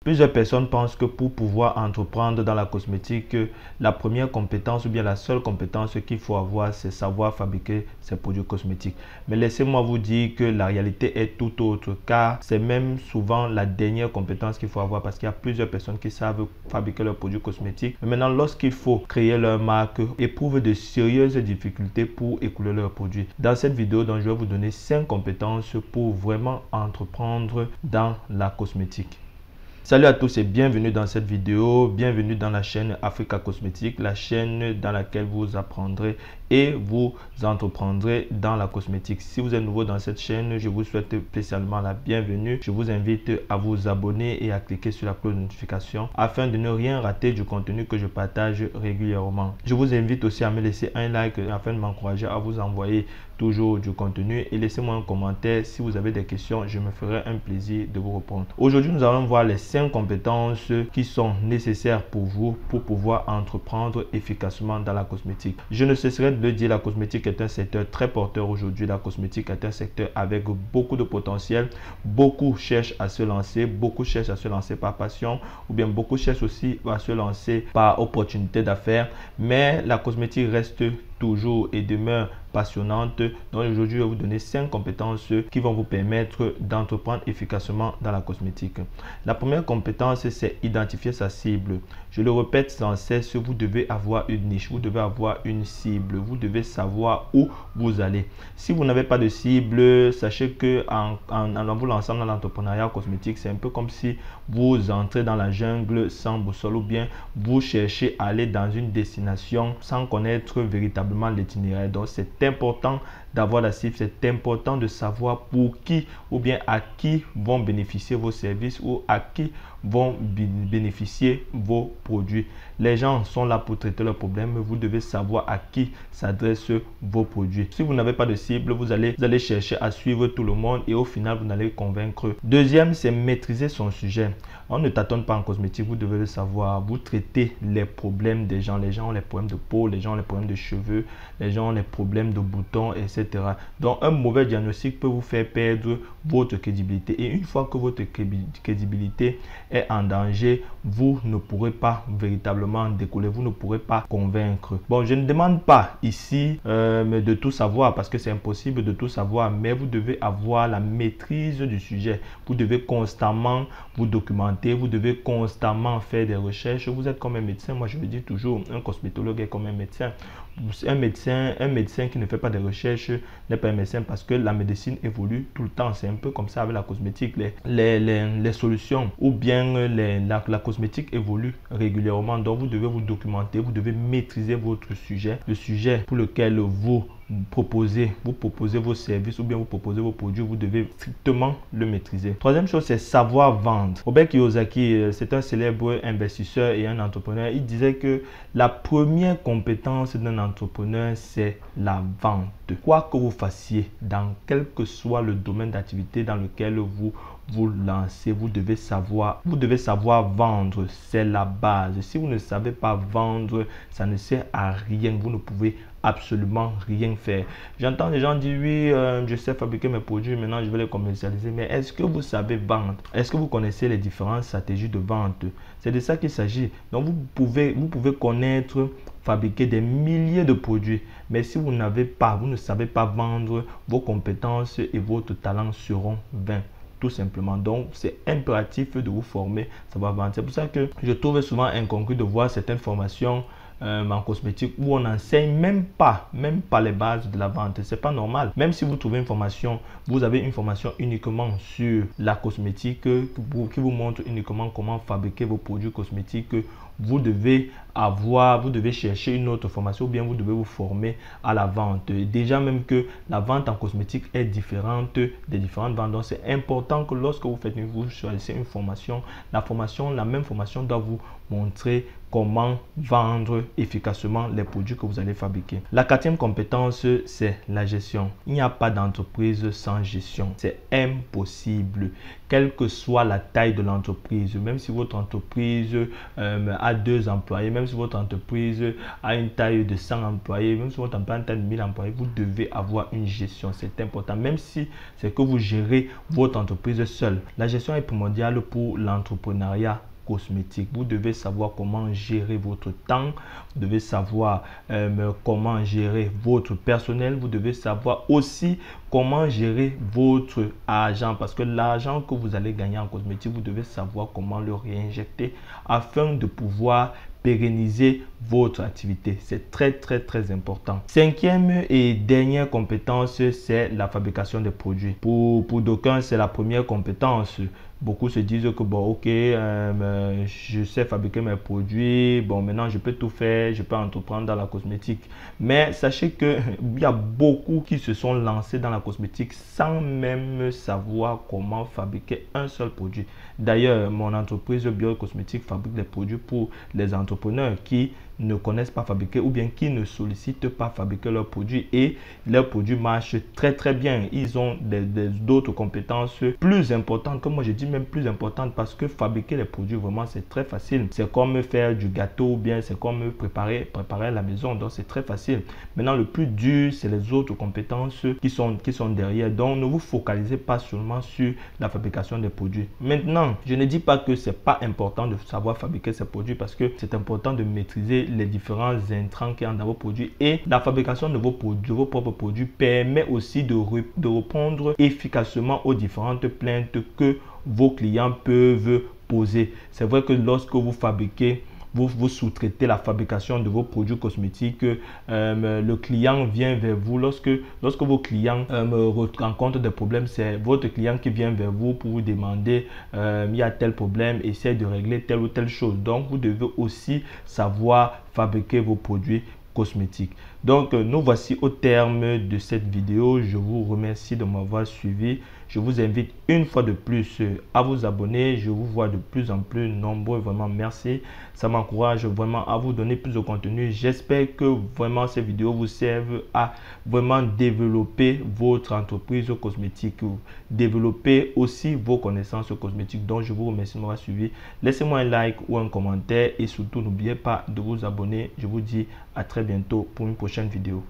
Plusieurs personnes pensent que pour pouvoir entreprendre dans la cosmétique, la première compétence ou bien la seule compétence qu'il faut avoir, c'est savoir fabriquer ses produits cosmétiques. Mais laissez-moi vous dire que la réalité est tout autre, car c'est même souvent la dernière compétence qu'il faut avoir parce qu'il y a plusieurs personnes qui savent fabriquer leurs produits cosmétiques. Mais maintenant, lorsqu'il faut créer leur marque, éprouvent de sérieuses difficultés pour écouler leurs produits. Dans cette vidéo, donc, je vais vous donner 5 compétences pour vraiment entreprendre dans la cosmétique. Salut à tous et bienvenue dans cette vidéo, bienvenue dans la chaîne Africa Cosmétique, la chaîne dans laquelle vous apprendrez et vous entreprendrez dans la cosmétique. Si vous êtes nouveau dans cette chaîne, je vous souhaite spécialement la bienvenue. Je vous invite à vous abonner et à cliquer sur la cloche de notification afin de ne rien rater du contenu que je partage régulièrement. Je vous invite aussi à me laisser un like afin de m'encourager à vous envoyer toujours du contenu et laissez-moi un commentaire si vous avez des questions, je me ferai un plaisir de vous répondre. Aujourd'hui, nous allons voir les 5 compétences qui sont nécessaires pour vous pour pouvoir entreprendre efficacement dans la cosmétique. Je ne cesserai de le dire, la cosmétique est un secteur très porteur aujourd'hui. La cosmétique est un secteur avec beaucoup de potentiel. Beaucoup cherchent à se lancer, beaucoup cherchent à se lancer par passion ou bien beaucoup cherchent aussi à se lancer par opportunité d'affaires. Mais la cosmétique reste toujours et demeure passionnante. Donc aujourd'hui, je vais vous donner 5 compétences qui vont vous permettre d'entreprendre efficacement dans la cosmétique. La première compétence, c'est identifier sa cible. Je le répète sans cesse, vous devez avoir une niche, vous devez avoir une cible, vous devez savoir où vous allez. Si vous n'avez pas de cible, sachez que en vous lançant dans l'entrepreneuriat cosmétique, c'est un peu comme si vous entrez dans la jungle sans boussole ou bien vous cherchez à aller dans une destination sans connaître véritablement l'itinéraire. Donc c'est important d'avoir la cible, c'est important de savoir pour qui ou bien à qui vont bénéficier vos services ou à qui vont bénéficier vos produits. Les gens sont là pour traiter leurs problèmes, vous devez savoir à qui s'adressent vos produits. Si vous n'avez pas de cible, vous allez chercher à suivre tout le monde et au final, vous n'allez convaincre. Deuxième, c'est maîtriser son sujet. On ne tâtonne pas en cosmétique, vous devez le savoir. Vous traitez les problèmes des gens. Les gens ont les problèmes de peau, les gens ont les problèmes de cheveux, les gens ont les problèmes de boutons, etc. Donc, un mauvais diagnostic peut vous faire perdre votre crédibilité. Et une fois que votre crédibilité est en danger, vous ne pourrez pas véritablement décoller, vous ne pourrez pas convaincre. Bon, je ne demande pas ici de tout savoir parce que c'est impossible de tout savoir, mais vous devez avoir la maîtrise du sujet. Vous devez constamment vous documenter, vous devez constamment faire des recherches. Vous êtes comme un médecin, moi je le dis toujours, un cosmétologue est comme un médecin. Un médecin qui ne fait pas de recherche n'est pas un médecin parce que la médecine évolue tout le temps. C'est un peu comme ça avec la cosmétique. Les solutions ou bien la cosmétique évolue régulièrement. Donc, vous devez vous documenter, vous devez maîtriser votre sujet, le sujet pour lequel vous proposez vos services ou bien vous proposez vos produits, vous devez strictement le maîtriser. Troisième chose, c'est savoir vendre. Robert Kiyosaki, c'est un célèbre investisseur et un entrepreneur. Il disait que la première compétence d'un entrepreneur, c'est la vente. Quoi que vous fassiez, dans quel que soit le domaine d'activité dans lequel vous lancez, vous devez savoir vendre. C'est la base. Si vous ne savez pas vendre, ça ne sert à rien. Vous ne pouvez absolument rien faire. J'entends les gens dire oui, je sais fabriquer mes produits, maintenant je vais les commercialiser. Mais est-ce que vous savez vendre? Est-ce que vous connaissez les différentes stratégies de vente? C'est de ça qu'il s'agit. Donc vous pouvez connaître, fabriquer des milliers de produits, mais si vous ne savez pas vendre, vos compétences et votre talent seront vains. Tout simplement. Donc, c'est impératif de vous former, savoir vendre. C'est pour ça que je trouve souvent incongru de voir certaines formations en cosmétique où on n'enseigne même pas les bases de la vente. C'est pas normal. Même si vous trouvez une formation, vous avez une formation uniquement sur la cosmétique qui vous montre uniquement comment fabriquer vos produits cosmétiques, vous devez chercher une autre formation ou bien vous devez vous former à la vente. Déjà même que la vente en cosmétique est différente des différentes ventes. Donc c'est important que lorsque vous choisissez une formation, la même formation doit vous montrer comment vendre efficacement les produits que vous allez fabriquer. La quatrième compétence, c'est la gestion. Il n'y a pas d'entreprise sans gestion. C'est impossible. Quelle que soit la taille de l'entreprise, même si votre entreprise a 2 employés, même si votre entreprise a une taille de 100 employés, même si votre entreprise a une taille de 1000 employés, vous devez avoir une gestion. C'est important, même si c'est que vous gérez votre entreprise seul. La gestion est primordiale pour l'entrepreneuriat cosmétique. Vous devez savoir comment gérer votre temps, vous devez savoir comment gérer votre personnel, vous devez savoir aussi comment gérer votre argent, parce que l'argent que vous allez gagner en cosmétique, vous devez savoir comment le réinjecter afin de pouvoir pérenniser votre activité. C'est très important. Cinquième et dernière compétence, c'est la fabrication des produits. Pour d'aucuns, c'est la première compétence. Beaucoup se disent que bon, ok, je sais fabriquer mes produits, bon, maintenant je peux tout faire, je peux entreprendre dans la cosmétique. Mais sachez que il y a beaucoup qui se sont lancés dans la cosmétique sans même savoir comment fabriquer un seul produit. D'ailleurs, mon entreprise Biocosmétique fabrique des produits pour les entrepreneurs qui ne connaissent pas fabriquer ou bien qui ne sollicitent pas fabriquer leurs produits, et leurs produits marchent très bien. Ils ont d'autres compétences plus importantes, comme moi je dis même plus importantes, parce que fabriquer les produits vraiment c'est très facile. C'est comme faire du gâteau ou bien c'est comme préparer à la maison, donc c'est très facile. Maintenant le plus dur c'est les autres compétences qui sont derrière. Donc ne vous focalisez pas seulement sur la fabrication des produits. Maintenant je ne dis pas que c'est pas important de savoir fabriquer ces produits, parce que c'est important de maîtriser les différents intrants qui sont dans vos produits, et la fabrication de vos propres produits permet aussi de répondre efficacement aux différentes plaintes que vos clients peuvent poser. C'est vrai que lorsque vous fabriquez, vous sous-traitez la fabrication de vos produits cosmétiques, le client vient vers vous. Lorsque vos clients rencontrent des problèmes, c'est votre client qui vient vers vous pour vous demander il y a tel problème, essaie de régler telle ou telle chose. Donc vous devez aussi savoir fabriquer vos produits cosmétiques. Donc nous voici au terme de cette vidéo. Je vous remercie de m'avoir suivi. Je vous invite une fois de plus à vous abonner. Je vous vois de plus en plus nombreux. Vraiment merci. Ça m'encourage vraiment à vous donner plus de contenu. J'espère que vraiment ces vidéos vous servent à vraiment développer votre entreprise cosmétique, développer aussi vos connaissances cosmétiques. Donc je vous remercie de m'avoir suivi. Laissez-moi un like ou un commentaire, et surtout n'oubliez pas de vous abonner. Je vous dis à très bientôt pour une prochaine vidéo.